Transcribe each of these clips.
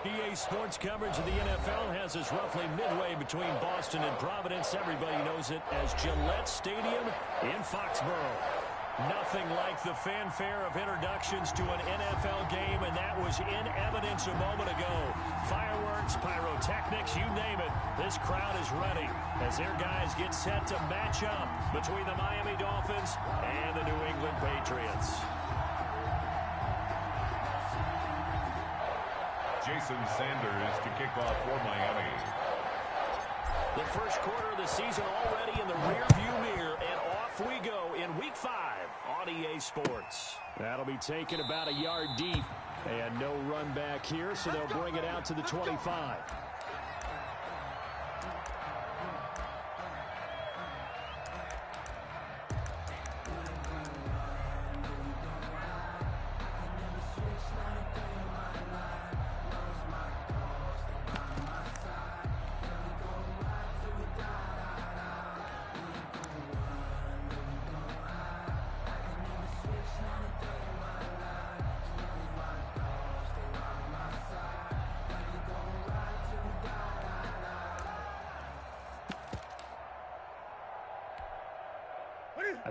EA Sports coverage of the NFL has us roughly midway between Boston and Providence. Everybody knows it as Gillette Stadium in Foxborough. Nothing like the fanfare of introductions to an NFL game, and that was in evidence a moment ago. Fireworks, pyrotechnics, you name it. This crowd is ready as their guys get set to match up between the Miami Dolphins and the New England Patriots. Jason Sanders to kick off for Miami. The first quarter of the season already in the rearview mirror, and off we go in Week 5 on EA Sports. That'll be taken about a yard deep, and no run back here, so they'll bring it out to the 25.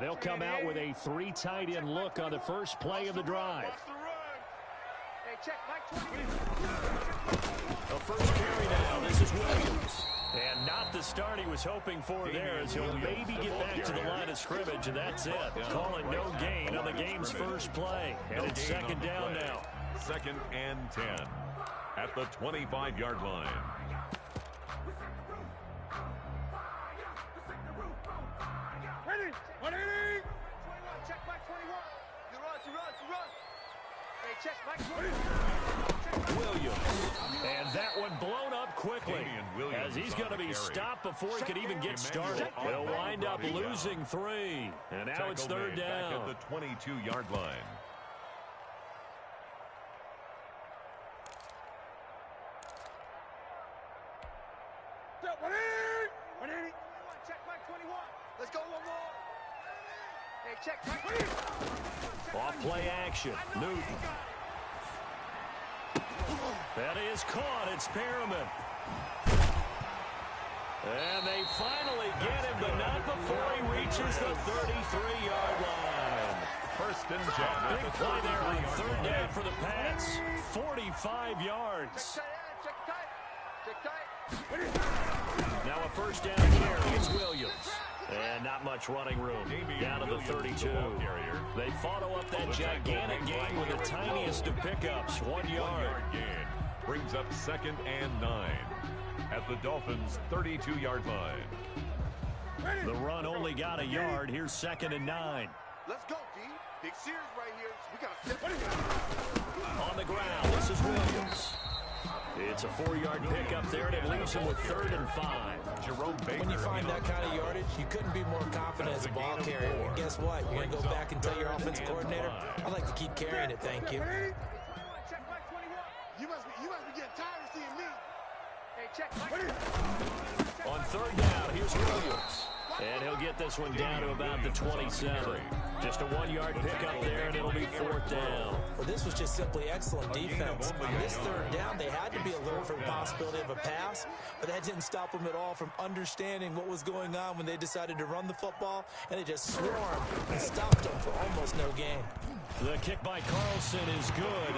They'll come out with a 3 tight end look on the first play of the drive. The first carry now. This is Williams. And not the start he was hoping for there, as he'll maybe get back to the line of scrimmage, and that's it. Call it no gain on the game's first play. And it's second down now. 2nd and 10 at the 25-yard line. Williams. And that one blown up quickly, as he's going to be stopped before he could even get started. He'll wind up losing 3. And now it's 3rd down. Back at the 22-yard line. Let's go one more. Hey, check. Off play action. Newton. That is caught. It's Perriman. And they finally get him, but not before he reaches the 33-yard line. 1st and 10. Big play there on 3rd down for the Pats. 45 yards. Now a 1st down carry. It's Williams. And not much running room. Down to the 32. They follow up that gigantic gain with the tiniest of pickups. 1 yard. Gain. Brings up 2nd and 9 at the Dolphins' 32-yard line. The run only got a yard. Here's 2nd and 9. Let's go, D. Big series right here. We got to step on the ground. This is Williams. It's a 4-yard pickup there, and it leaves him with 3rd and 5. Jerome Baker. When you find that kind of yardage, you couldn't be more confident as a ball carrier. And guess what? You're going to go back and tell your offensive coordinator, I'd like to keep carrying it, thank you. You must be getting tired of seeing me. Hey, check. On 3rd down, here's Williams. And he'll get this one down to about the 27. Just a 1-yard pickup there, and it'll be 4th down. Well, this was just simply excellent defense. On this 3rd down, they had to be alert for the possibility of a pass, but that didn't stop them at all from understanding what was going on when they decided to run the football, and they just swarmed and stopped them for almost no gain. The kick by Carlson is good.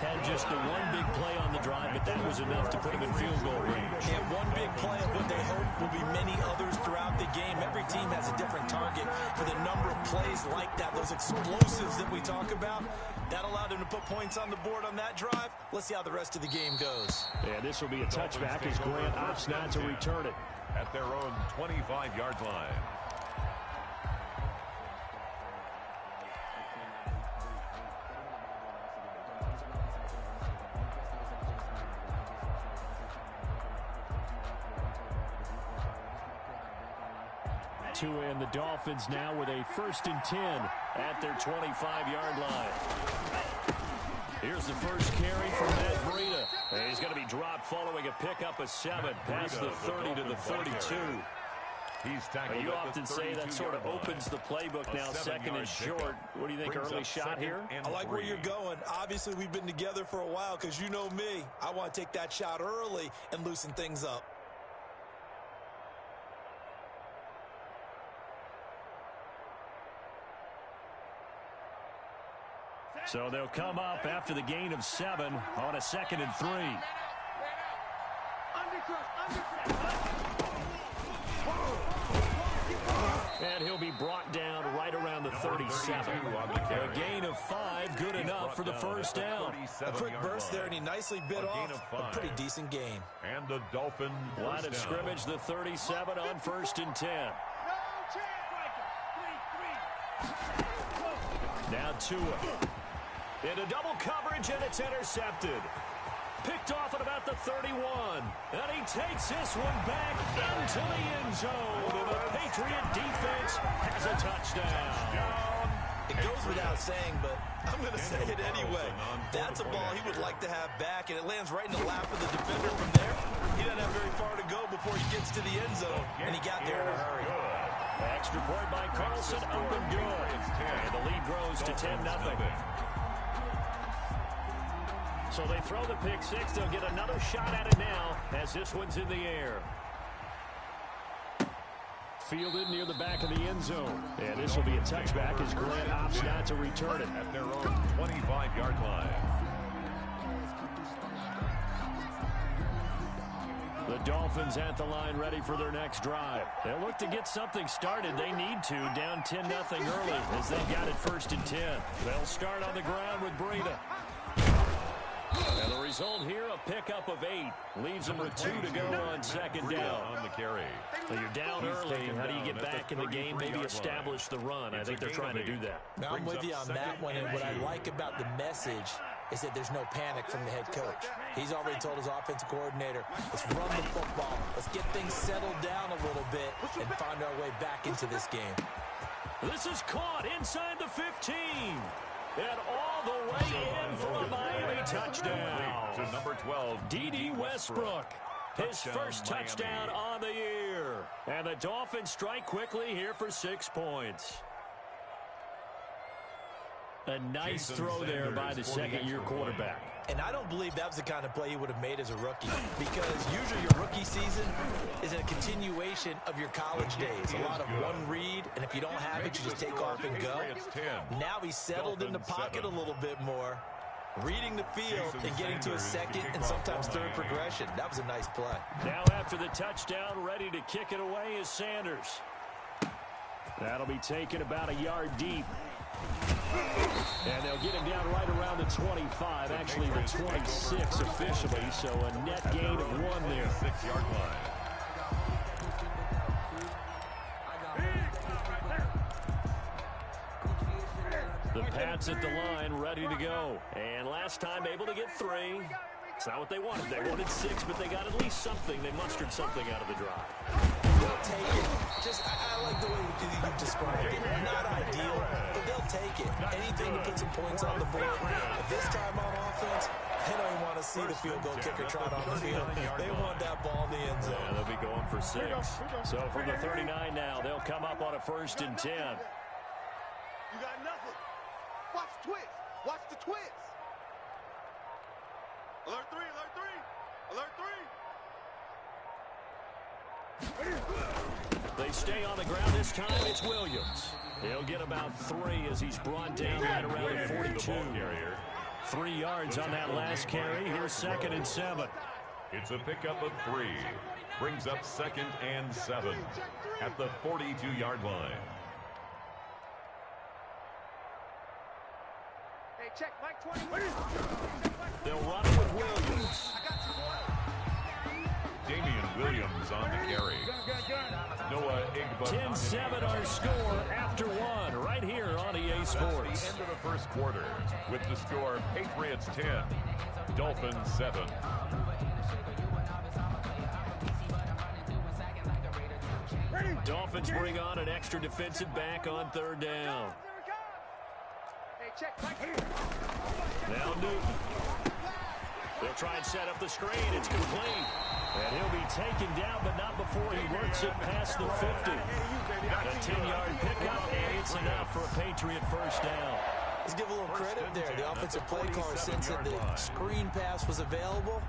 Had just the one big play on the drive, but that was enough to put him in field goal range. And one big play of what they hope will be many others throughout the game. Every team has a different target for the number of plays like that, those explosives that we talk about. That allowed them to put points on the board on that drive. Let's see how the rest of the game goes. And this will be a touchback as Grant opts not to return it. At their own 25-yard line. 2 and the Dolphins now with a 1st and 10 at their 25-yard line. Here's the first carry from Matt Breida. And he's going to be dropped following a pickup of 7 past the 30 to the 32. He's tackled. You often say that sort of opens the playbook now, second and short. What do you think, early shot here? I like where you're going. Obviously, we've been together for a while because you know me. I want to take that shot early and loosen things up. So they'll come up after the gain of 7 on a 2nd and 3. And he'll be brought down right around the 37. A gain of 5, good enough for the first down. A quick burst there, and he nicely bit off a pretty decent gain. And the Dolphin line of scrimmage, the 37 on 1st and 10. Now Tua. Into double coverage, and it's intercepted. Picked off at about the 31. And he takes this one back into the end zone. And the Patriot defense has a touchdown. It goes without saying, but I'm going to say it anyway. That's a ball he would like to have back, and it lands right in the lap of the defender from there. He doesn't have very far to go before he gets to the end zone, and he got there in a hurry. Extra point by Carlson, up and good. And the lead grows to 10-0. So they throw the pick 6. They'll get another shot at it now as this one's in the air. Fielded near the back of the end zone. And this will be a touchback as Grant opts not to return it. At their own 25-yard line. The Dolphins at the line ready for their next drive. They'll look to get something started. They need to, down 10-0 early as they've got it 1st and 10. They'll start on the ground with Breida. And the result here, a pickup of 8. Leaves them with 2 to go on 2nd down. On the carry. Well, you're down early. How do you get back in the game? Maybe establish the run. I think they're trying to do that. Now, I'm with you on that one, and what I like about the message is that there's no panic from the head coach. He's already told his offensive coordinator, let's run the football. Let's get things settled down a little bit and find our way back into this game. This is caught inside the 15. And all the way in for a Miami touchdown. To number 12, D.D. Westbrook. His first touchdown on the year. And the Dolphins strike quickly here for 6 points. A nice throw there by the second-year quarterback. And I don't believe that was the kind of play he would have made as a rookie, because usually your rookie season is a continuation of your college days. A lot of one read, and if you don't have it, you just take off and go. Now he's settled in the pocket a little bit more, reading the field and getting to a second and sometimes third progression. That was a nice play. Now after the touchdown, ready to kick it away is Sanders. That'll be taken about a yard deep. And they'll get him down right around the 25, actually the 26 officially, so a net gain of 1 there. 6-yard line. The Pats at the line, ready to go. And last time able to get 3. It's not what they wanted. They wanted 6, but they got at least something. They mustered something out of the drive. They'll take it. Just, I like the way you described it. Not ideal, but they'll take it. Anything to put some points on the board. But this time on offense, they don't even want to see the field goal kicker trot on the field. They want that ball in the end zone. Yeah, they'll be going for 6. So from the 39 now, they'll come up on a 1st and 10. You got nothing. Watch the twist. Watch the twist. Alert 3, alert 3. Alert 3. They stay on the ground this time. It's Williams. He'll get about 3 as he's brought down right around the 42. 3 yards on that last carry. Here's 2nd and 7. It's a pickup of 3. Brings up 2nd and 7 at the 42-yard line. Hey, check Mike 21. They'll run it with Williams. Damian Williams on the carry. Noah Igba. 10-7 our score after 1 right here on EA Sports. That's the end of the first quarter with the score Patriots 10, Dolphins 7. Dolphins bring on an extra defensive back on 3rd down. Hey, check Mike. Now Newton. They'll try and set up the screen. It's complete. And he'll be taken down, but not before he works it past the 50. A 10-yard pickup, and it's enough for a Patriot first down. Let's give a little credit there. The offensive play caller sensed that the screen pass was available.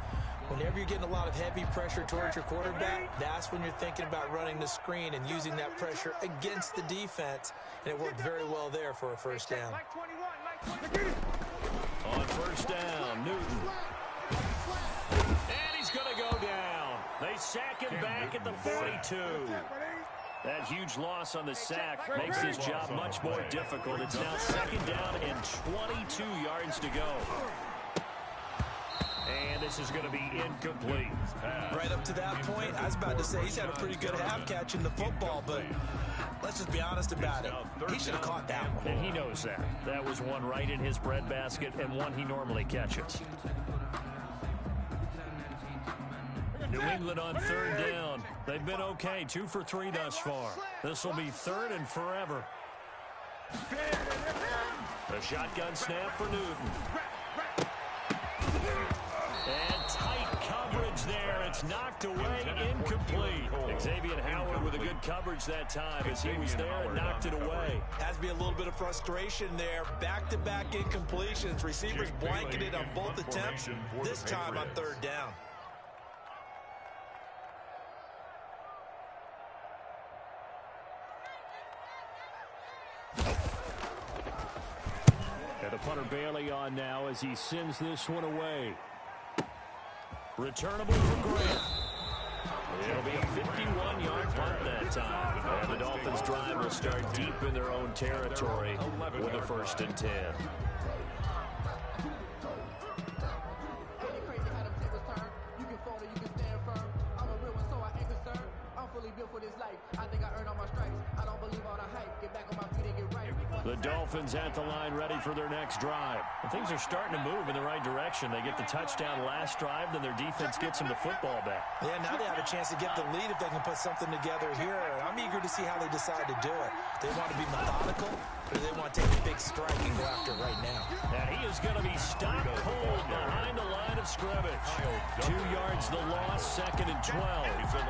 Whenever you're getting a lot of heavy pressure towards your quarterback, that's when you're thinking about running the screen and using that pressure against the defense. And it worked very well there for a first down. On first down, Newton. And he's going to go down. They sack him back at the 42. That huge loss on the sack makes his job much more difficult. It's now second down and 22 yards to go. And this is going to be incomplete. Right up to that point, I was about to say he's had a pretty good half catching the football, but let's just be honest about it. He should have caught that one. And he knows that. That was one right in his breadbasket and one he normally catches. New England on third down. They've been okay, 2 for 3 thus far. This will be third and forever. The shotgun snap for Newton. And tight coverage there. It's knocked away, incomplete. Xavier Howard with a good coverage that time as he was there and knocked it away. Has to be a little bit of frustration there. Back-to-back incompletions. Receivers blanketed on both attempts, this time on third down. And the punter Bailey on now as he sends this one away. Returnable for Grant. It'll be a 51-yard punt that time. And the Dolphins' drive will start deep in their own territory with a 1st and 10. The Dolphins at the line ready for their next drive. And things are starting to move in the right direction. They get the touchdown last drive, then their defense gets them the football back. Yeah, now they have a chance to get the lead if they can put something together here. I'm eager to see how they decide to do it. They want to be methodical, or do they want to take a big strike and go after it right now? And he is going to be stopped cold behind the line of scrimmage. 2 yards the loss, 2nd and 12.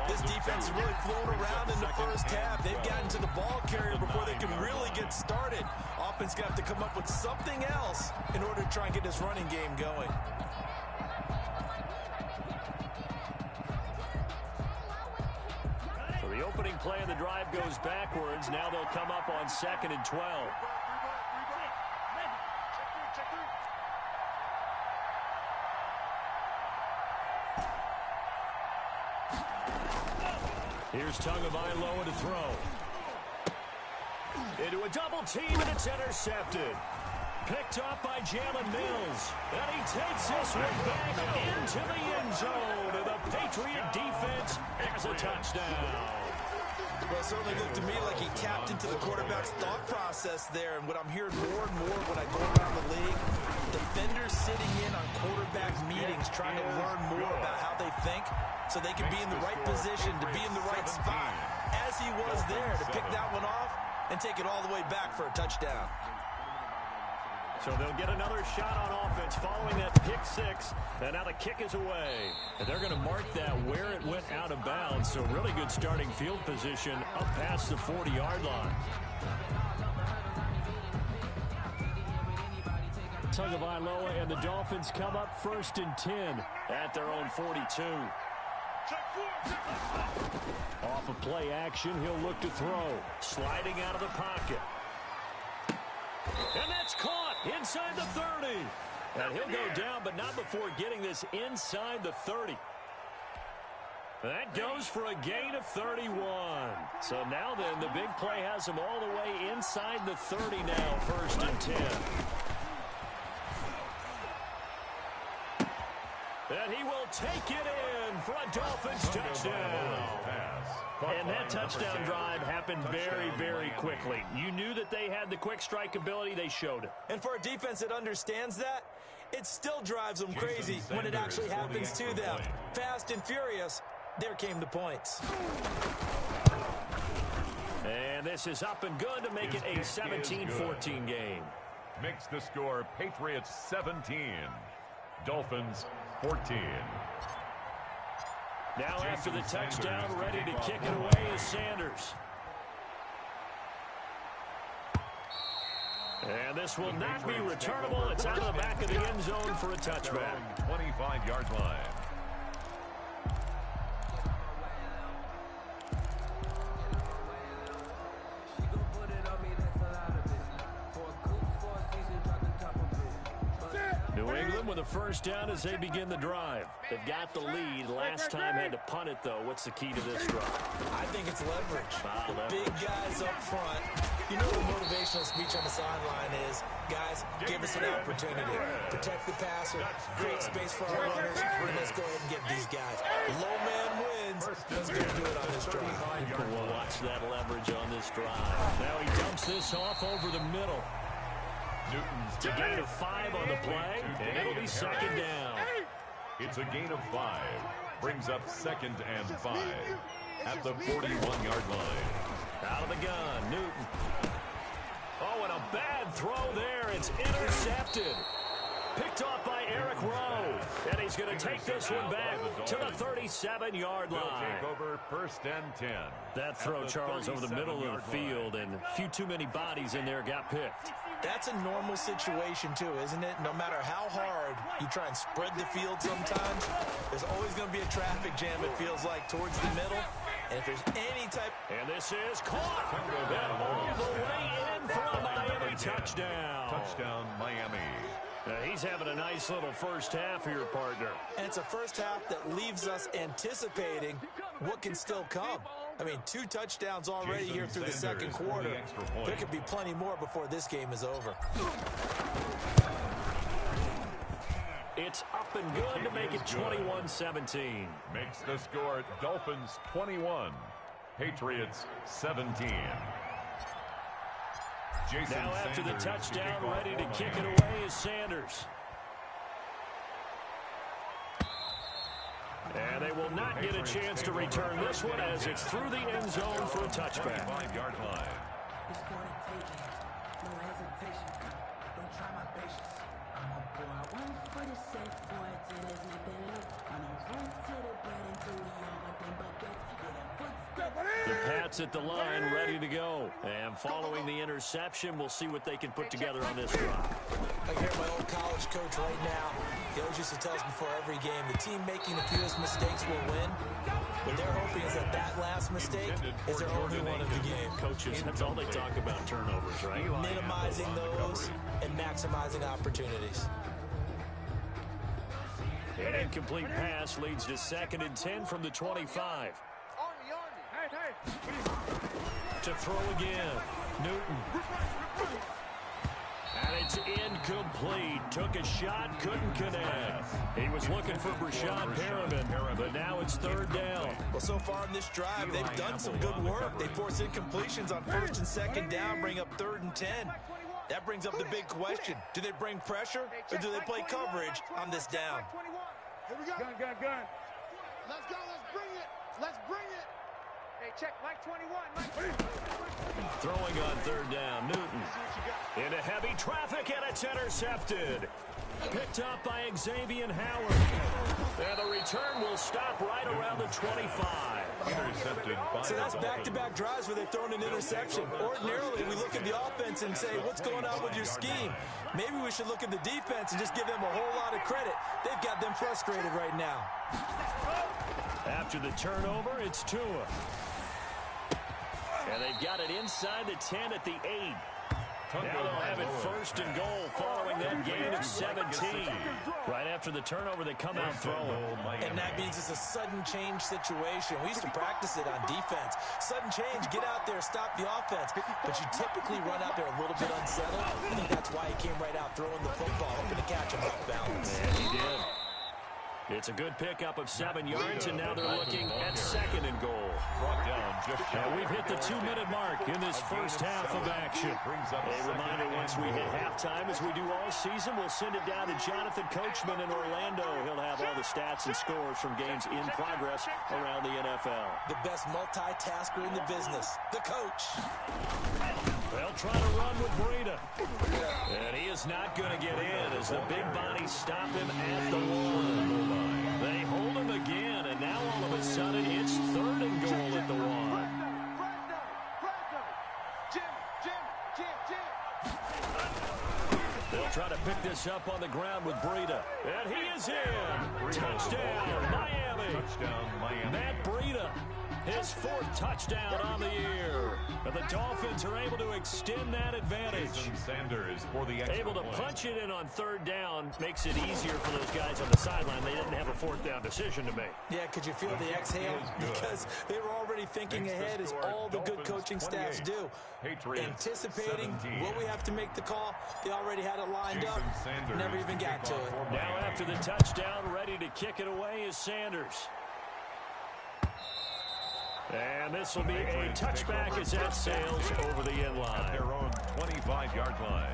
This defense has really flown around in the first half. They've gotten to the ball carrier before they can really get started. Offense going to have to come up with something else in order to try and get this running game going. So the opening play of the drive goes backwards. Now they'll come up on 2nd and 12. Here's Tagovailoa to throw. Into a double team, and it's intercepted. Picked off by Jalen Mills. And he takes this one back into the end zone. And the Patriot defense has a touchdown. Well, it certainly looked to me like he tapped into the quarterback's thought process there. And what I'm hearing more and more when I go around the league, defenders sitting in on quarterback meetings trying to learn more about how they think so they can be in the right position to be in the right spot, as he was there, to pick that one off and take it all the way back for a touchdown. So they'll get another shot on offense following that pick 6. And now the kick is away. And they're going to mark that where it went out of bounds. So really good starting field position up past the 40-yard line. Tagovailoa and the Dolphins come up 1st and 10 at their own 42. Off of play action, he'll look to throw. Sliding out of the pocket. And that's caught inside the 30. And he'll go down, but not before getting this inside the 30. That goes for a gain of 31. So now then, the big play has him all the way inside the 30 now, 1st and 10. And he will take it in for a Dolphins touchdown. And that touchdown drive happened very, very quickly. You knew that they had the quick strike ability. They showed it. And for a defense that understands that, it still drives them crazy when it actually happens to them. Fast and furious, there came the points. And this is up and good to make it a 17-14 game. Makes the score Patriots 17, Dolphins 14. Now after the touchdown, ready to kick it away is Sanders. And this will not be returnable. It's out of the back of the end zone for a touchback. 25-yard line. New England with a first down as they begin the drive. They've got the lead. Last time had to punt it, though. What's the key to this drive? I think it's leverage. The big guys up front. You know the motivational speech on the sideline is, guys, give us an opportunity. Protect the passer, create space for our runners, and let's go ahead and get these guys. Low man wins. Let's go do it on this drive. We'll watch that leverage on this drive. Now he dumps this off over the middle. Newton's to gain of 5 on the play, and it'll be second down. It's a gain of 5. Brings up 2nd and 5 at the 41-yard line. Out of the gun, Newton. Oh, and a bad throw there. It's intercepted. Picked off by Eric Rowe. And he's going to take this one back to the 37-yard line. Take over 1st and 10. That throw, Charles, over the middle of the field, and a few too many bodies in there got picked. That's a normal situation, too, isn't it? No matter how hard you try and spread the field sometimes, there's always going to be a traffic jam, it feels like, towards the middle. And if there's any type... And this is caught. And all the way in for a Miami touchdown. Touchdown, Miami. Now he's having a nice little first half here, partner. And it's a first half that leaves us anticipating what can still come. I mean, 2 touchdowns already here through the second quarter. There could be plenty more before this game is over. It's up and good to make it 21-17. Makes the score Dolphins 21, Patriots 17. Now after the touchdown, ready to kick it away is Sanders. And they will not get a chance to return this one as it's through the end zone for a touchback. 5-yard line. The Pats at the line, ready to go. And following the interception, we'll see what they can put together on this drive. I hear my old college coach right now. He always used to tell us before every game, the team making the fewest mistakes will win. What they're hoping is that last mistake is their only one of the game. Coaches, that's all they talk about, turnovers, right? Minimizing those and maximizing opportunities. An incomplete pass leads to 2nd and 10 from the 25. To throw again, Newton. And it's incomplete. Took a shot, couldn't connect. He was looking for Brashad Perriman, but now it's 3rd down. Well, so far in this drive, they've done some good work. They force incompletions on 1st and 2nd down, bring up 3rd and 10. That brings up the big question. Do they bring pressure, or do they play coverage on this down? Here we go. Gun. Let's go. Let's bring it. Let's bring it. Hey, check. Mike 21. Throwing on 3rd down, Newton. Into heavy traffic, and it's intercepted. Picked up by Xavier Howard. And the return will stop right around the 25. Intercepted by So that's back-to-back drives where they've thrown an interception. Ordinarily, we look at the offense and say, what's going on with your scheme? Maybe we should look at the defense and just give them a whole lot of credit. They've got them frustrated right now. After the turnover, it's Tua. And they've got it inside the 10 at the 8. Now they'll have it 1st and goal following that gain of 17. Right after the turnover, they come out throwing. And that means it's a sudden change situation. We used to practice it on defense. Sudden change, get out there, stop the offense. But you typically run out there a little bit unsettled. I think that's why he came right out throwing the football, hoping to catch him off balance. And he did. It's a good pickup of 7 yards, and now they're looking at 2nd and goal. And we've hit the 2-minute mark in this first half of action. A reminder, once we hit halftime, as we do all season, we'll send it down to Jonathan Coachman in Orlando. He'll have all the stats and scores from games in progress around the NFL. The best multitasker in the business, the coach. They'll try to run with Breida. And he is not going to get in as the big bodies stop him at the 1. They hold him again, and now all of a sudden it's 3rd and goal at the 1. They'll try to pick this up on the ground with Breida. And he is in. Touchdown, Miami. Matt Breida. His 4th touchdown on the year. And the Dolphins are able to extend that advantage. Sanders for the able to punch it in on 3rd down. Makes it easier for those guys on the sideline. They didn't have a 4th down decision to make. Yeah, could you feel the exhale? Because they were already thinking ahead, as all the good coaching staffs do. Anticipating what we have to make the call. They already had it lined up. Never even got to it. Now after the touchdown, ready to kick it away is Sanders. And this will be a touchback as that sails over the end line. Their own 25-yard line.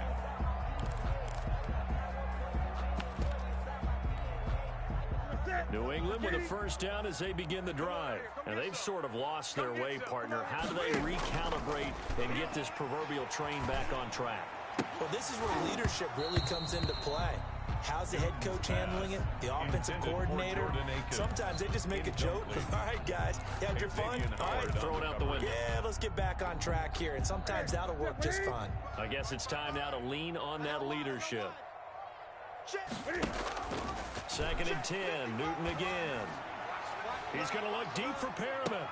New England with a first down as they begin the drive. And they've sort of lost their way, partner. How do they recalibrate and get this proverbial train back on track? Well, this is where leadership really comes into play. How's the head coach handling it? The offensive coordinator? Sometimes they just make a joke. All right, guys, you had your fun? All right, throw it out the window. Yeah, let's get back on track here. And sometimes that'll work just fine. I guess it's time now to lean on that leadership. 2nd and 10, Newton again. He's going to look deep for Perriman.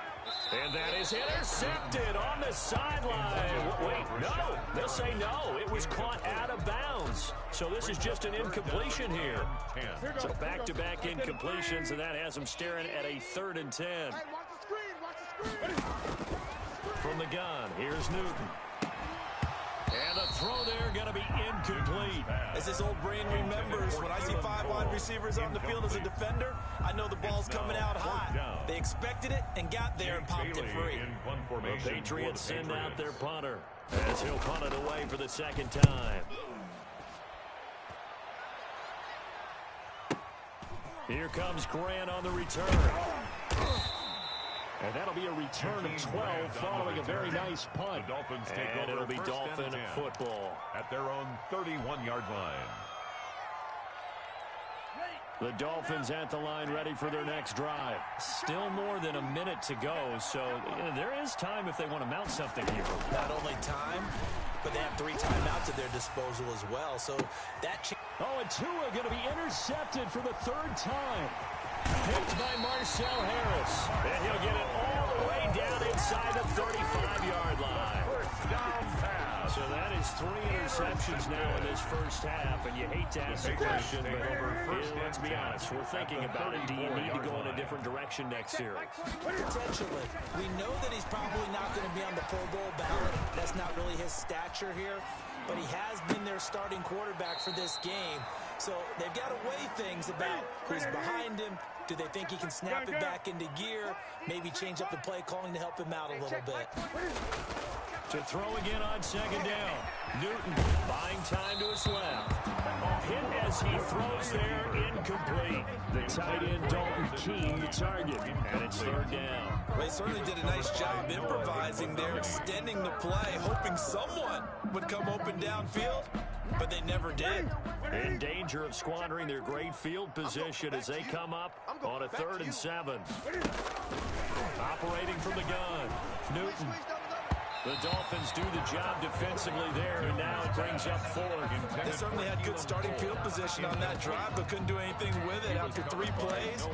And that is intercepted on the sideline. Wait, no. They'll say no. It was caught out of bounds. So this is just an incompletion here. So back-to-back incompletions, and that has them staring at a 3rd and 10. From the gun, here's Newton. And the throw there going to be incomplete. As this old brain remembers, when I see 5 wide receivers on the field as a defender, I know the ball's coming out high. They expected it and got there and popped it free. The Patriots send out their punter as he'll punt it away for the 2nd time. Here comes Grant on the return. And that'll be a return of 12 following a very nice punt. And it'll be Dolphin football. At their own 31-yard line. The Dolphins at the line ready for their next drive. Still more than a minute to go, so there is time if they want to mount something here. Not only time, but they have 3 timeouts at their disposal as well. So that and Tua going to be intercepted for the 3rd time. Picked by Marcel Harris. And he'll get it all the way down inside the 35-yard line. So that is 3 interceptions now in this first half. And you hate to ask the question, but let's be honest. We're thinking about it. Do you need to go in a different direction next series? Potentially. We know that he's probably not going to be on the Pro Bowl ballot. That's not really his stature here. But he has been their starting quarterback for this game. So they've got to weigh things about who's behind him. Do they think he can snap it back into gear? Maybe change up the play calling to help him out a little bit. To throw again on 2nd down. Newton buying time to his left. Hit as he throws there, incomplete. The tight end Dalton Keene the target, and it's 3rd down. They certainly did a nice job improvising there, extending the play, hoping someone would come open downfield, but they never did. In danger of squandering their great field position as they come up on a 3rd and 7. Operating from the gun, Newton. The Dolphins do the job defensively there, and now it brings up 4th. They certainly had good starting field position on that drive, but couldn't do anything with it after 3 plays.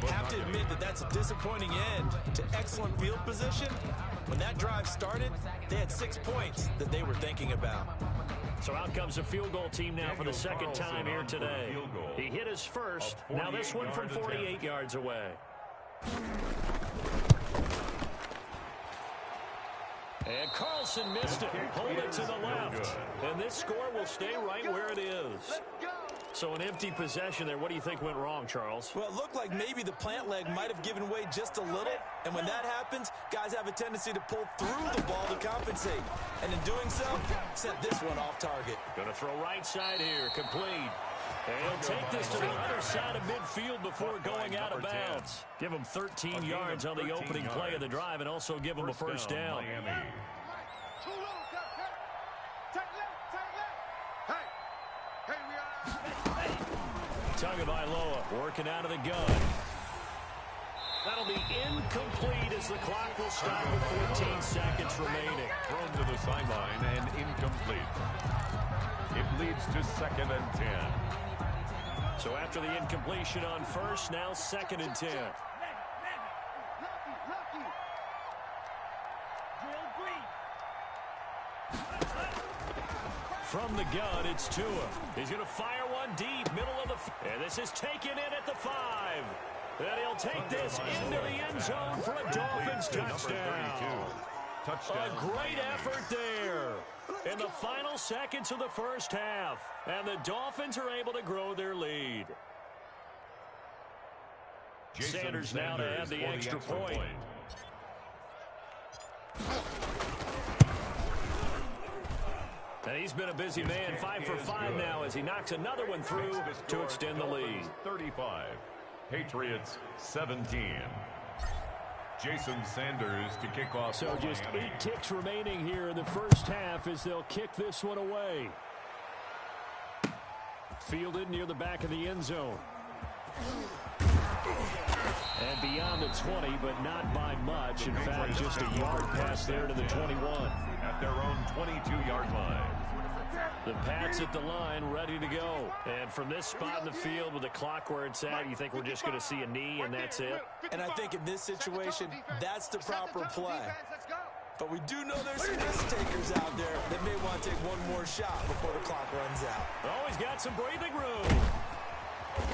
Have to admit that that's a disappointing end to excellent field position. When that drive started, they had 6 points that they were thinking about. So out comes a field goal team now for the 2nd time here today. He hit his first. Now this one from 48 yards away. And Carlson missed it. Hold it to the left. And this score will stay right where it is. So an empty possession there. What do you think went wrong, Charles? Well, it looked like maybe the plant leg might have given way just a little. And when that happens, guys have a tendency to pull through the ball to compensate. And in doing so, sent this one off target. Going to throw right side here. Complete. And he'll take this to the other side of midfield before going out of bounds. Give him 13 yards on the opening play of the drive and also give him a first down. Tagovailoa working out of the gun. That'll be incomplete as the clock will stop with 14 seconds remaining. Thrown to the sideline and incomplete. It leads to 2nd and 10. So after the incompletion on first, now 2nd and 10. From the gun, it's Tua. He's going to fire one deep, middle of the... And this is taken in at the 5. And he'll take this into the end zone for a Dolphins touchdown. A great effort there in the final seconds of the first half. And the Dolphins are able to grow their lead. Sanders now to add the extra point. And he's been a busy man, 5 for 5 now as he knocks another one through to extend the lead. 35, Patriots 17. Jason Sanders to kick off. So just 8 ticks remaining here in the first half as they'll kick this one away. Fielded near the back of the end zone. And beyond the 20, but not by much. In fact, just a yard pass there to the 21. At their own 22-yard line. The Pats at the line, ready to go. And from this spot in the field with the clock where it's at, you think we're just going to see a knee and that's it? And I think in this situation, that's the proper play. But we do know there's some risk takers out there that may want to take one more shot before the clock runs out. Oh, he's got some breathing room.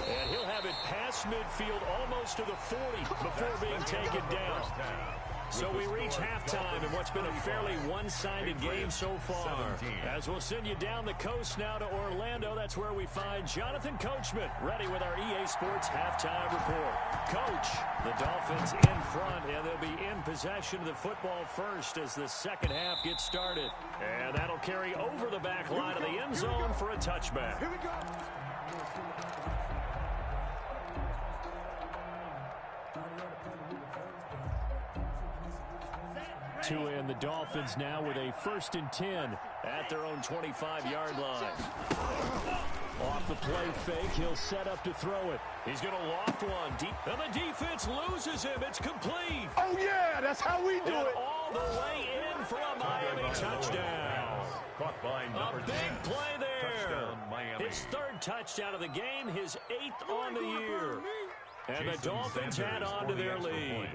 And he'll have it past midfield almost to the 40 before being taken down. So we reach halftime in what's been a fairly one-sided game so far. As we'll send you down the coast now to Orlando, that's where we find Jonathan Coachman ready with our EA Sports halftime report. Coach, the Dolphins in front, and they'll be in possession of the football first as the second half gets started. And that'll carry over the back line of the end zone for a touchback. Here we go. Tua and the Dolphins now with a 1st and 10 at their own 25-yard line. Off the play fake, he'll set up to throw it. He's going to loft one deep, and the defense loses him. It's complete. Oh, yeah, that's how we do And it. all the way in for a Miami touchdown. Caught by number 10. A big play there. Touchdown, Miami. His 3rd touchdown of the game, his 8th on the year. And the Dolphins add on to their lead.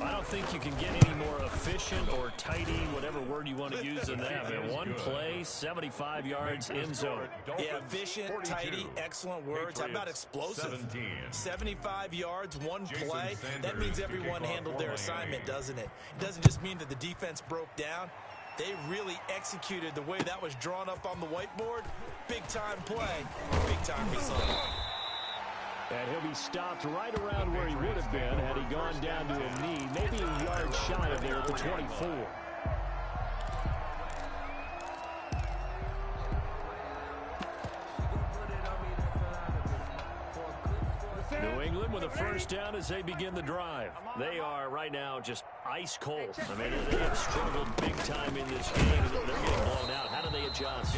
I don't think you can get any more efficient or tidy, whatever word you want to use in that. I mean, one play, 75 yards, end zone. Yeah, efficient, tidy, excellent words. How about explosive? 75 yards, one play. That means everyone handled their assignment, doesn't it? It doesn't just mean that the defense broke down. They really executed the way that was drawn up on the whiteboard. Big-time play, big-time result. And he'll be stopped right around where he would have been had he gone down to a knee, maybe a yard shy of there at the 24. New England with a first down as they begin the drive. They are right now just ice cold. I mean, they have struggled big time in this game. They're getting blown out. How do they adjust?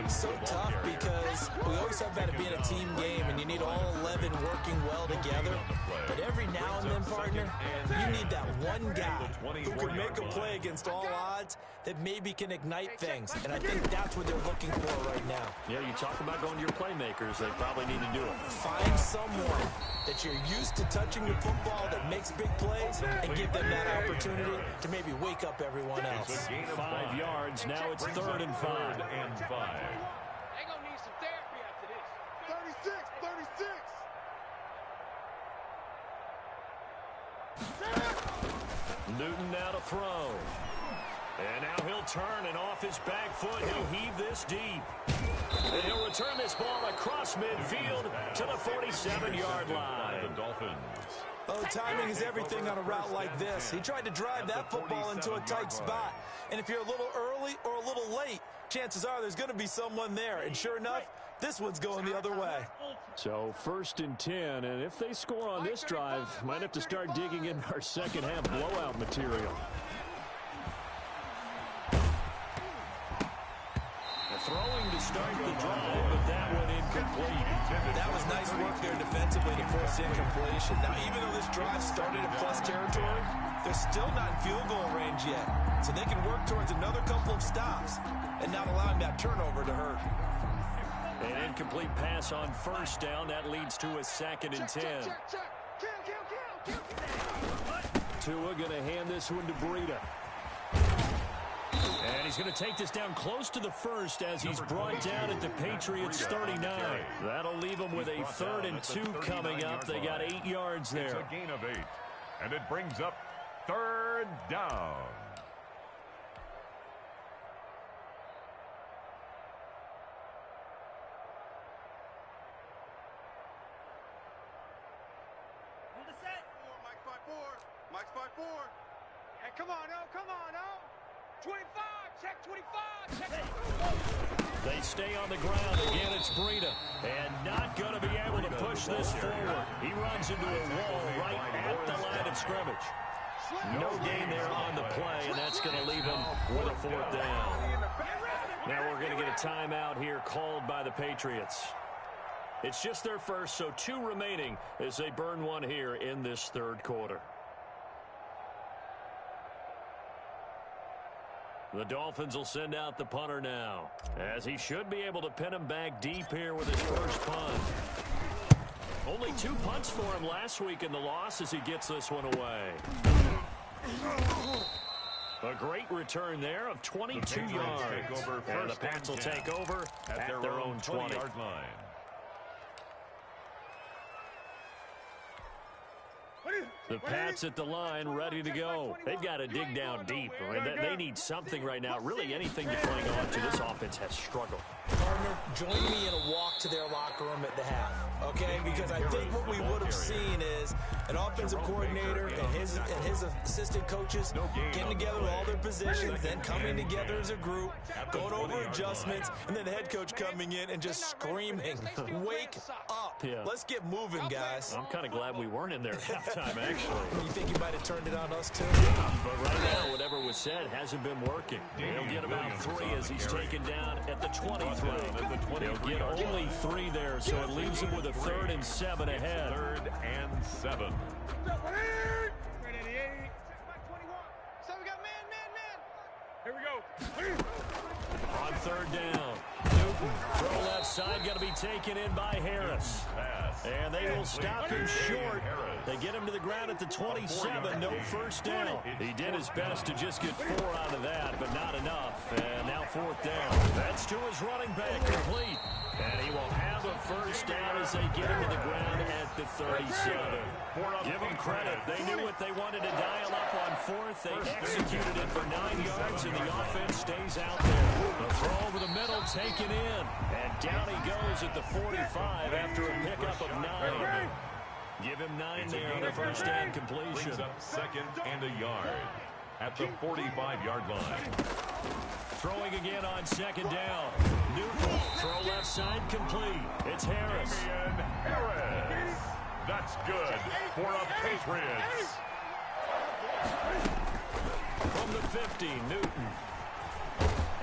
So tough because we always talk about it being a team game and you need all 11 working well together. But every now and then, partner, you need that one guy who can make a play against all odds that maybe can ignite things. And I think that's what they're looking for right now. Yeah, you talk about going to your playmakers. They probably need to do it. Find someone that you're used to touching the football that makes big plays and give them that opportunity to maybe wake up everyone else. 5 yards. Now it's 3rd and 5. They're going to need some therapy after this. 36. Newton now to throw. And now he'll turn, and off his back foot, he'll heave this deep. And he'll return this ball across midfield to the 47-yard line. The Dolphins. Oh, timing is everything on a route like this. He tried to drive that football into a tight spot. And if you're a little early or a little late, chances are there's going to be someone there. And sure enough, this one's going the other way. So 1st and 10, and if they score on this drive, might have to start digging in our second half blowout material. Throwing to start the drive, but that one incomplete. That was nice work there defensively to force incompletion. Now, even though this drive started in plus territory, they're still not in field goal range yet. So they can work towards another couple of stops and not allowing that turnover to hurt. An incomplete pass on 1st down. That leads to a 2nd and 10. Tua going to hand this one to Breida. And he's going to take this down close to the 1st as he's brought down at the Patriots 39. That'll leave them with a 3rd and 2 coming up. They got 8 yards there. It's a gain of 8. And it brings up 3rd down. Mike's 5-4. Hey, come on, oh, come on, oh. 25, check 25, check. They stay on the ground. Again, it's Breida. And not going to be able to push this forward. He runs into a wall right at the line of scrimmage. No gain there on the play, and that's going to leave him with a 4th down. Now we're going to get a timeout here called by the Patriots. It's just their first, so 2 remaining as they burn one here in this 3rd quarter. The Dolphins will send out the punter now, as he should be able to pin him back deep here with his first punt. Only 2 punts for him last week in the loss as he gets this one away. A great return there of 22 yards. And the Pats will take over at their own 20-yard line. The Pats at the line, ready to go. They've got to dig down deep. I mean, they need something right now. Really anything to cling on to. This offense has struggled. Partner, join me in a walk to their locker room at the half, okay? Because I think what we would have seen is an offensive coordinator and his assistant coaches getting together all their positions, then coming together as a group, going over adjustments, and then the head coach coming in and just screaming, wake up. Yeah. Let's get moving, guys. I'm kind of glad we weren't in there at halftime, actually. You think he might have turned it on us, too? But right now, whatever was said hasn't been working. He'll get about 3 as he's taken down at the 23. He'll get only 3 there, so it leaves him with a 3rd and 7 ahead. 3rd and 7. So we got man. Here we go. On 3rd down, Newton, throw left side, got to be taken in by Harris. And they will stop him short. They get him to the ground at the 27, no first down. He did his best to just get 4 out of that, but not enough. And now 4th down. That's to his running back, complete. And he will have a first down as they get him to the ground at the 37. Give them credit. They knew what they wanted to dial up on 4th. They executed it for 9 yards, and the offense stays out there. The throw over the middle taken in. And down he goes at the 45 after a pickup of 9. Give him 9 there on a first down completion. Brings up 2nd and a yard at the 45-yard line. Throwing again on 2nd down. Newton, throw left side complete. It's Harris. Harris. That's good for a Patriots. From the 50, Newton.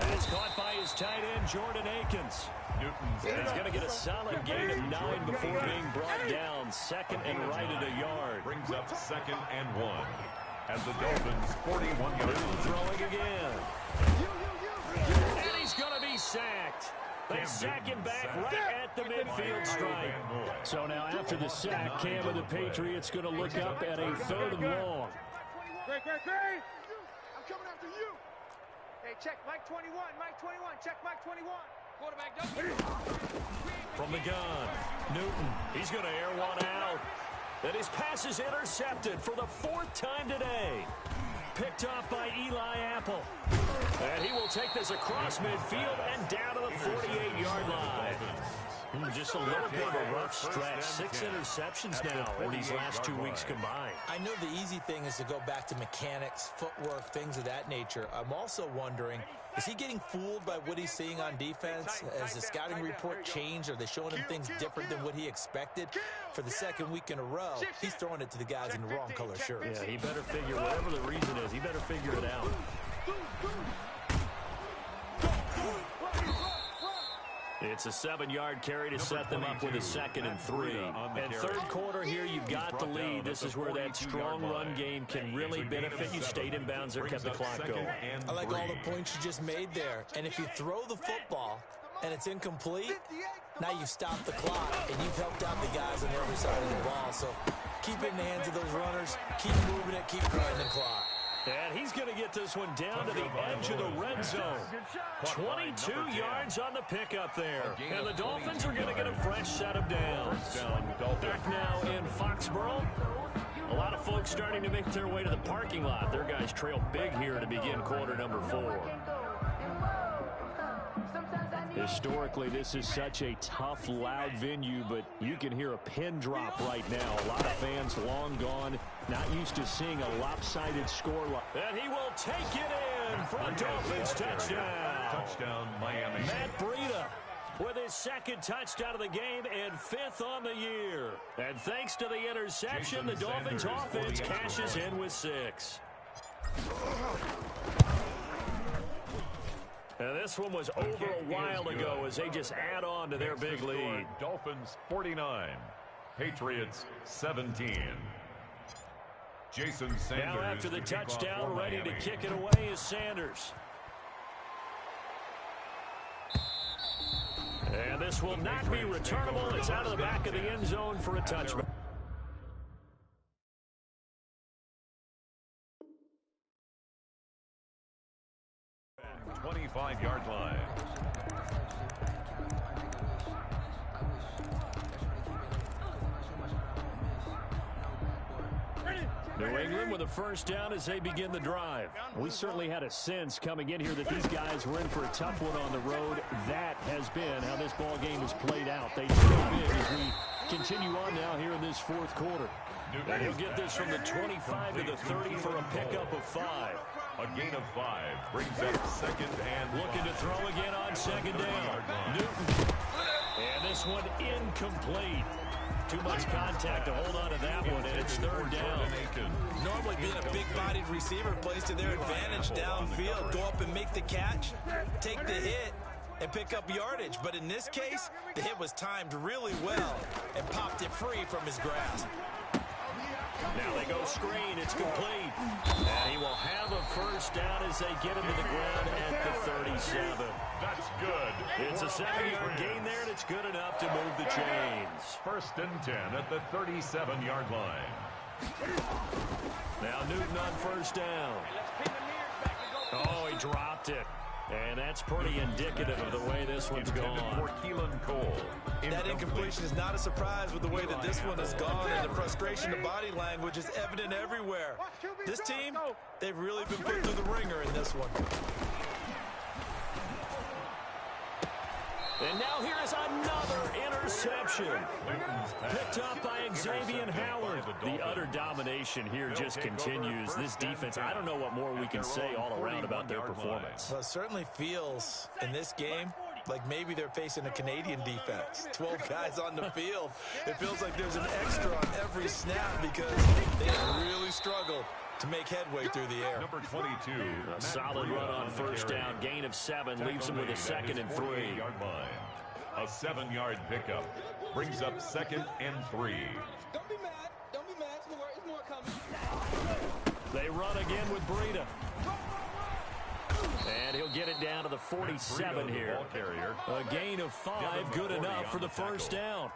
And it's caught by his tight end, Jordan Akins. And he's going to get a solid gain of 9 before being brought down. 2nd and right at a yard. Brings up 2nd and 1 at the Dolphins' 41-yard line. Throwing again. And he's going to be sacked. They sack him back right at the midfield stripe. So now after the sack, Cam of the Patriots going to look up at a 3rd and long. Great. I'm coming after you. Hey, check Mike 21, check Mike 21. Quarterback, From the gun, Newton, he's going to air one out. And his pass is intercepted for the 4th time today. Picked off by Eli Apple. And he will take this across midfield and down to the 48-yard line. Just a little bit of a rough stretch. 6 interceptions now in these last 2 weeks combined. I know the easy thing is to go back to mechanics, footwork, things of that nature. I'm also wondering, is he getting fooled by what he's seeing on defense? Has the scouting report changed? Are they showing him things different than what he expected? For the second week in a row, he's throwing it to the guys in the wrong color shirts. Yeah, he better figure, whatever the reason is, he better figure it out. It's a 7-yard carry to set them up with a 2nd and 3. And third quarter here, you've got the lead. This is where that strong run game can really benefit you. Stayed in bounds there, kept the clock going. I like all the points you just made there. And if you throw the football and it's incomplete, now you stop the clock and you've helped out the guys on the other side of the ball. So keep it in the hands of those runners. Keep moving it. Keep grinding the clock. And he's going to get this one down to the edge of the red zone. 22 yards on the pickup there. And the Dolphins are going to get a fresh set of downs. Back now in Foxborough. A lot of folks starting to make their way to the parking lot. Their guys trail big here to begin quarter number 4. Historically, this is such a tough, loud venue, but you can hear a pin drop right now. A lot of fans long gone, not used to seeing a lopsided score. And he will take it in for a Dolphins touchdown. Touchdown, Miami. Matt Breida with his 2nd touchdown of the game and 5th on the year. And thanks to the interception, the Dolphins offense cashes in with 6. And this one was over a while ago as they just add on to their big lead. Dolphins 49, Patriots 17. Jason Sanders. Now after the touchdown, ready to kick it away is Sanders. And this will not be returnable. It's out of the back of the end zone for a touchback. 25-yard line. New England with a first down as they begin the drive. We certainly had a sense coming in here that these guys were in for a tough one on the road. That has been how this ball game has played out. They trail big as we continue on now here in this 4th quarter. And he'll get this from the 25 to the 30 for a pickup of 5. A gain of 5 brings up 2nd and looking to throw again on 2nd down. Newton. And this one incomplete. Too much contact to hold on to that one, and it's 3rd down. Normally being a big-bodied receiver plays to their advantage downfield. Go up and make the catch, take the hit, and pick up yardage. But in this case, the hit was timed really well and popped it free from his grasp. Now they go screen. It's complete. And he will have a first down as they get him to the ground at the 37. That's good. It's a 7-yard gain there, and it's good enough to move the chains. 1st and 10 at the 37-yard line. Now Newton on first down. Oh, he dropped it. And that's pretty indicative of the way this one's gone. That incompletion is not a surprise with the way that this one has gone, and the frustration, the body language is evident everywhere. This team, they've really been put through the ringer in this one. And now here is another interception. Picked up by Xavier Howard. The utter domination here just continues. This defense, I don't know what more we can say all around about their performance. Well, it certainly feels in this game like maybe they're facing a Canadian defense. 12 guys on the field. It feels like there's an extra on every snap because they have really struggled to make headway through the air. Number 22. A solid run on first down. Gain of 7 leaves him with a 2nd and 3. A 7-yard pickup brings up 2nd and 3. Don't be mad. Don't be mad. It's more coming. They run again with Breida. And he'll get it down to the 47 here. A gain of 5, good enough for the first down.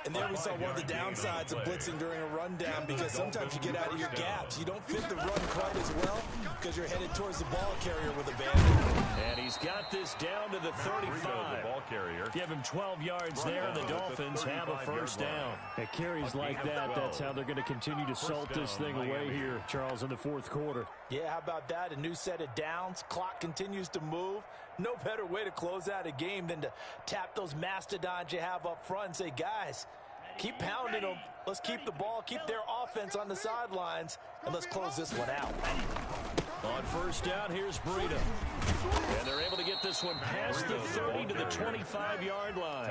And there we saw one of the downsides of blitzing during a rundown, because sometimes you get out of your gaps. You don't fit the run quite as well because you're headed towards the ball carrier with a bandit. And he's got this down to the 35. Ball carrier. Give him 12 yards there, and the Dolphins have a first down. At carries like that, that's how they're going to continue to salt this thing away here, Charles, in the fourth quarter. Yeah, how about that? A new set of downs. Clock continues to move. No better way to close out a game than to tap those mastodons you have up front and say, guys, keep pounding them. Let's keep the ball, keep their offense on the sidelines, and let's close this one out. On first down, here's Breida. And they're able to get this one past the 30 to the 25-yard line.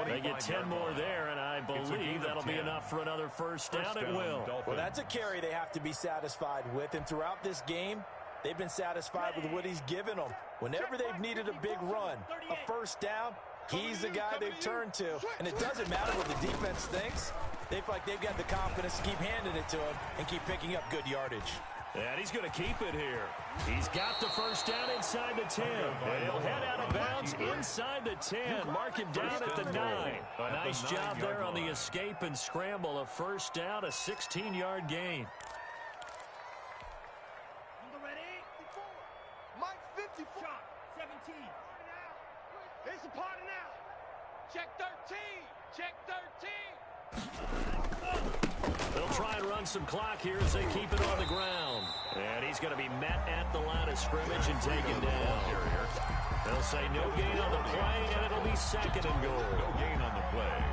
They get 10 more there, and I believe that'll be enough for another first down. It will. Well, that's a carry they have to be satisfied with, and throughout this game, they've been satisfied with what he's given them. Whenever they've needed a big run, a first down, he's the guy they've turned to. And it doesn't matter what the defense thinks. They feel like they've got the confidence to keep handing it to him and keep picking up good yardage. And he's going to keep it here. He's got the first down inside the 10. And he'll head out of bounds inside the 10. Mark him down at the 9. A nice job there on the escape and scramble. A first down, a 16-yard gain. Mike 54. 17. It's a party now. Check 13. Check 13. They'll try and run some clock here as they keep it on the ground. And he's going to be met at the line of scrimmage and taken down. They'll say no gain on the play, and it'll be second and goal. No gain on the play.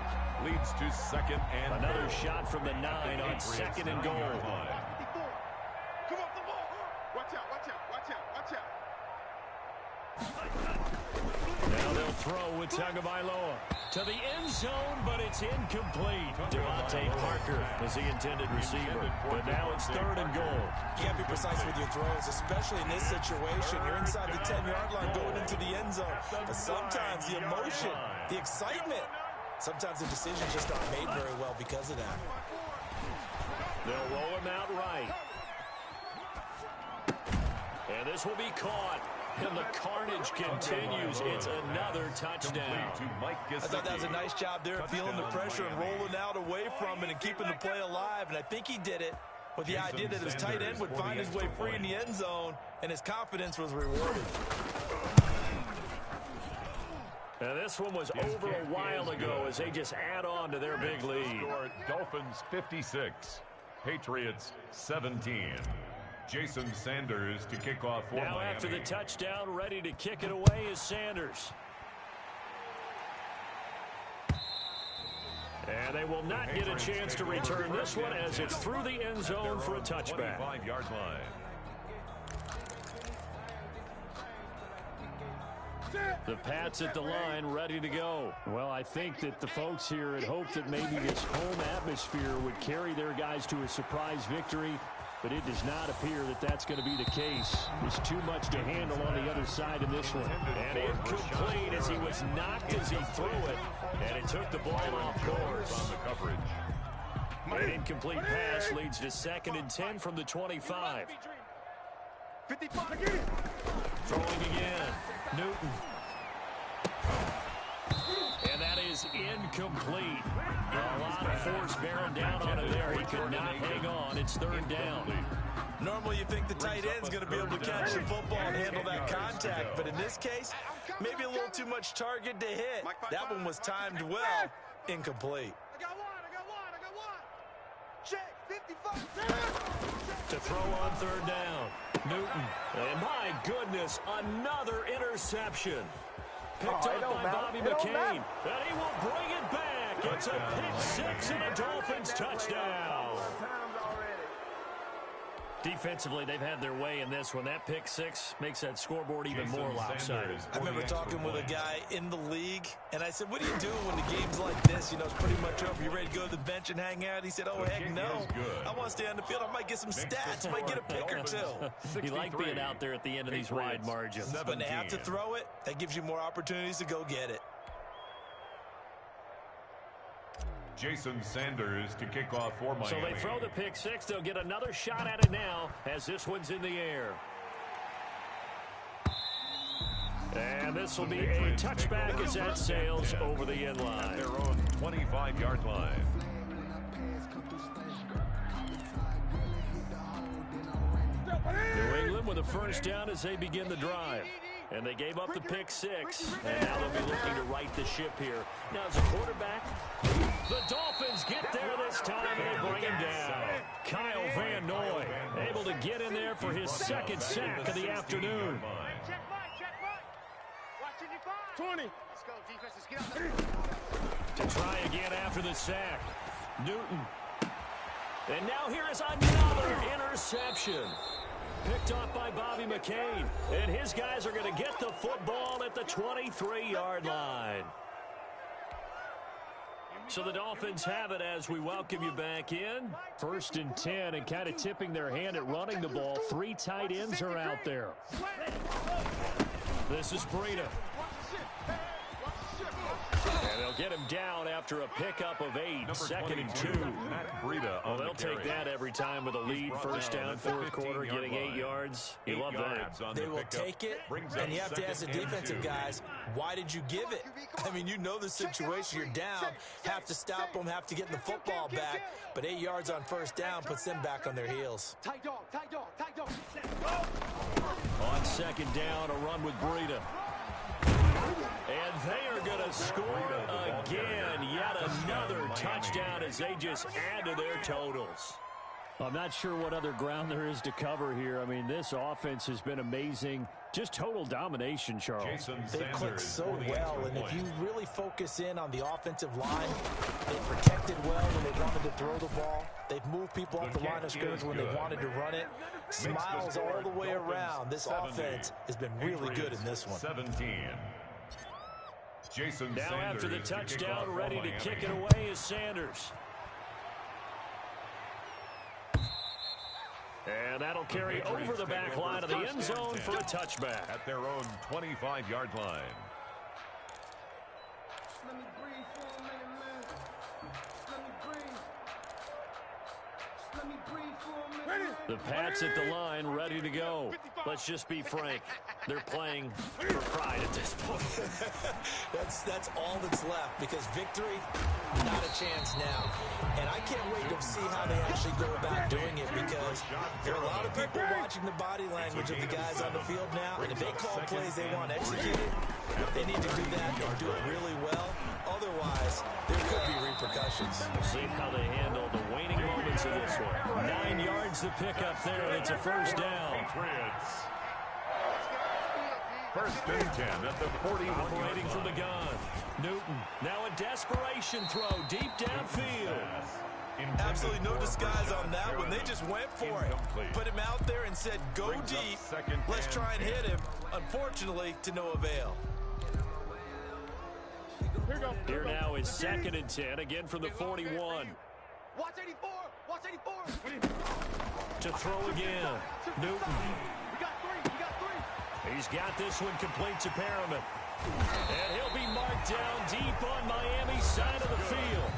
Leads to second and Another goal. shot from the 9 on second and goal. Come off the ball. Watch out, watch out, watch out, watch out. Now they'll throw with Tagovailoa to the end zone, but it's incomplete. Devontae Parker was the intended receiver, but now it's third and goal. You can't be precise with your throws, especially in this situation. You're inside the 10-yard line going into the end zone. But sometimes the emotion, the excitement, sometimes the decisions just aren't made very well because of that. They'll roll him out right. And this will be caught. And the carnage continues. It's another touchdown. I thought that was a nice job there, feeling the pressure and rolling out away from it and keeping the play alive. And I think he did it with the idea that his tight end would find his way free in the end zone, and his confidence was rewarded. Now this one was over a while ago as they just add on to their big lead. Dolphins 56, Patriots 17. Jason Sanders to kick off for Now Miami. after the touchdown, ready to kick it away is Sanders. And they will not get a chance to return this one as it's through the end zone for a touchback. 25-yard line. The Pats at the line, ready to go. Well, I think that the folks here had hoped that maybe this home atmosphere would carry their guys to a surprise victory, but it does not appear that that's going to be the case. There's too much to handle on the other side in this one. And incomplete as he was knocked as he threw it, and it took the ball off course. On the coverage. An incomplete pass leads to second and 10 from the 25. 55 again. Throwing again. Newton. And that is incomplete. A lot of force bearing down on him there. He could not hang on. It's third down. Normally you think the tight end's going to be able to catch the football and handle that contact, but in this case, maybe a little too much target to hit. That one was timed well. Incomplete. I got one, I got one, I got one. Check, 55. To throw on third down. Newton. And my goodness, another interception. Picked up by Bobby McCain. And he will bring it back. It's a pick six and a Dolphins touchdown. Defensively, they've had their way in this one. That pick six makes that scoreboard even more lopsided. I remember talking with a guy in the league, and I said, what do you do when the game's like this? You know, it's pretty much over. You ready to go to the bench and hang out? He said, oh, heck no. I want to stay on the field. I might get some stats. Might get a pick or two. You like being out there at the end of these wide margins. When they have to throw it, that gives you more opportunities to go get it. Jason Sanders to kick off for Miami. So they throw the pick six. They'll get another shot at it now as this one's in the air. And this will be a touchback as that sails over the end line. 25-yard line. New England with a first down as they begin the drive. And they gave up the pick six. And now they'll be looking to right the ship here. Now as a quarterback, the Dolphins get there this time and they bring him down. Kyle Van Noy able to get in there for his second sack of the afternoon. Check right, check right. Watching your five. 20. Let's go, defense. Let's get out there. To try again after the sack. Newton. And now here is another interception. Picked off by Bobby McCain. And his guys are going to get the football at the 23-yard line. So the Dolphins have it as we welcome you back in. 1st and 10, and kind of tipping their hand at running the ball. 3 tight ends are out there. This is Breida. And they'll get him down after a pickup of 8. 2nd and 2. Well, they'll take that every time with a lead. First down, 4th quarter, getting 8 yards. You love that. They will take it, and you have to ask the defensive guys, why did you give it? I mean, you know the situation. You're down. Have to stop them, have to get the football back. But 8 yards on first down puts them back on their heels. Tight dog, tight dog, tight dog. On 2nd down, a run with Breida. And they are going to score again. Yet another touchdown as they just add to their totals. I'm not sure what other ground there is to cover here. I mean, this offense has been amazing. Just total domination, Charles. They click so well, and if you really focus in on the offensive line, they protected well when they wanted to throw the ball. They've moved people off the line of scrimmage when they wanted to run it. Smiles all the way around. This offense has been really good in this one. 17. Now after the touchdown, ready to kick it away is Sanders. And that'll carry over the back line of the end zone for a touchback. At their own 25-yard line. Let me breathe for a minute, man. Let me breathe. Let me breathe for a minute. The Pats at the line, ready to go. Let's just be frank. They're playing for pride at this point. That's all that's left, because victory, not a chance now. And I can't wait to see how they actually go about doing it, because there are a lot of people watching the body language of the guys on the field now, and if they call plays they want executed, they need to do that and do it really well. Otherwise, there could be repercussions. We'll see how they handle the waning moments of this one. 9 yards to pick up there, and it's a first down. First and 10 at the 41. Operating from the gun. Newton, now a desperation throw deep downfield. Absolutely no disguise on that one. They just went for it. Put him out there and said, go deep. Let's try and hit him. Unfortunately, to no avail. Here now is 2nd and 10, again from the 41. Watch 84. Watch 84. To throw again. Newton. We got 3. We got 3. He's got this one complete to Perriman. And he'll be marked down deep on Miami's side of the field.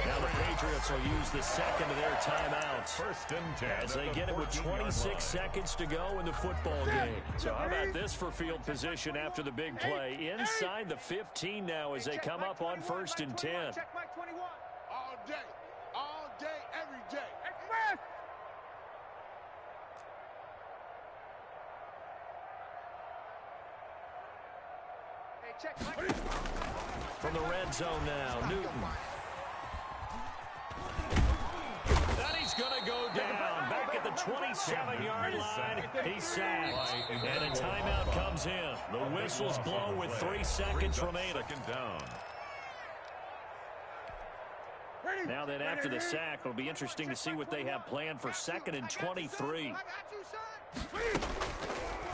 Now the Patriots will use the second of their timeouts. First and 10 as they get it with 26 seconds to go in the football game. So how about this for field position after the big play? Inside the 15 now as they come up on 1st and 10. Check Mike 21. All day, every day. From the red zone now, Newton. And he's going to go down. Back at the 27-yard line, he's sacked. And a timeout comes in. The whistles blow with 3 seconds remaining. Down. Now then, after the sack, it'll be interesting to see what they have planned for 2nd and 23.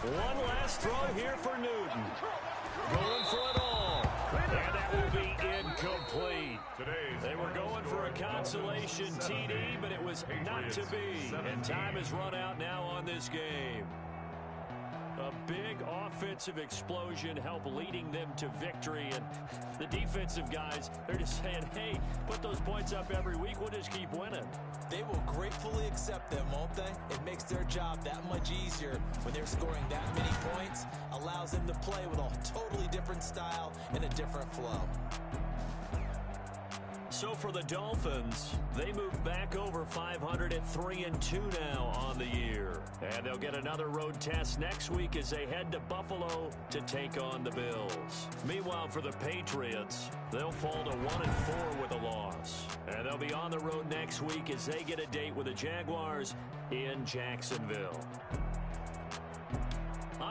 One last throw here for Newton. Going for it all. And that will be incomplete. They were going for a consolation TD, but it was not to be. And time has run out now on this game. A big offensive explosion helped leading them to victory. And the defensive guys, they're just saying, hey, put those points up every week. We'll just keep winning. They will gratefully accept them, won't they? It makes their job that much easier when they're scoring that many points. Allows them to play with a totally different style and a different flow. So for the Dolphins, they move back over 500 at 3-2 now on the year. And they'll get another road test next week as they head to Buffalo to take on the Bills. Meanwhile, for the Patriots, they'll fall to 1-4 with a loss. And they'll be on the road next week as they get a date with the Jaguars in Jacksonville.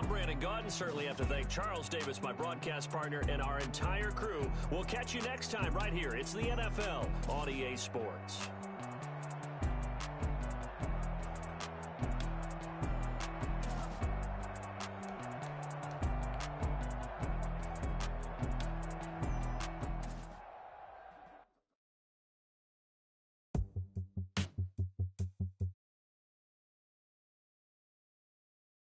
I'm Brandon Gaudin. Certainly have to thank Charles Davis, my broadcast partner, and our entire crew. We'll catch you next time right here. It's the NFL on EA Sports.